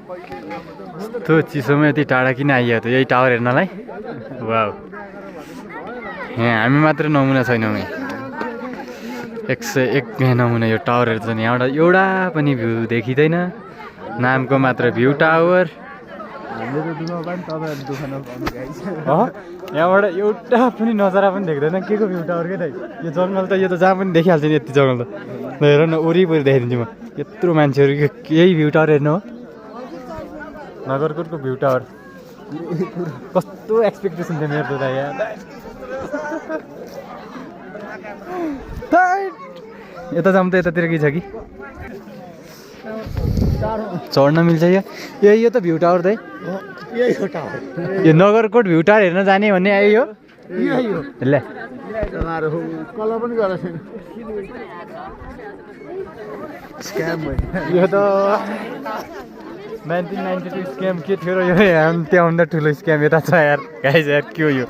यस्तो चिसोमा यति टाढा किन आइयो त यही टावर हेर्नलाई वाउ यहाँ हामी मात्र नमुना छैनौँ है 101 नमुना यो टावर हेर्छ नि यहाँबाट एउटा पनि भ्यू देखिँदैन नामको मात्र भ्यू टावर यहाँबाट एउटा पनि नजारा पनि देख्दैन के को भ्यू टावर के दाइ यो जङ्गल त यो त जहाँ पनि देखिहाल्छ नि यति जङ्गल त हेर न वरिपरि देखाइदिन्छु म यत्रो मान्छेहरू यही भ्यू टावर हेर्नु हो नगरकोटको भ्यू टावर कस्तो एक्सपेक्टेसन थियो मेरो त यहाँ यता जाऊँ त यतातिर के छ कि चढ्न मिल्छ यो त भ्यू टावर त यो नगरकोट भ्यू टावर हेर्न जाने भन्ने आयो यो ल कलर पनि गरेको छैन स्क्याम यो त 1992 स्क्याम के थियो र यो त्योभन्दा ठुलो स्क्याम यता छ यार गाइस यार के हो यो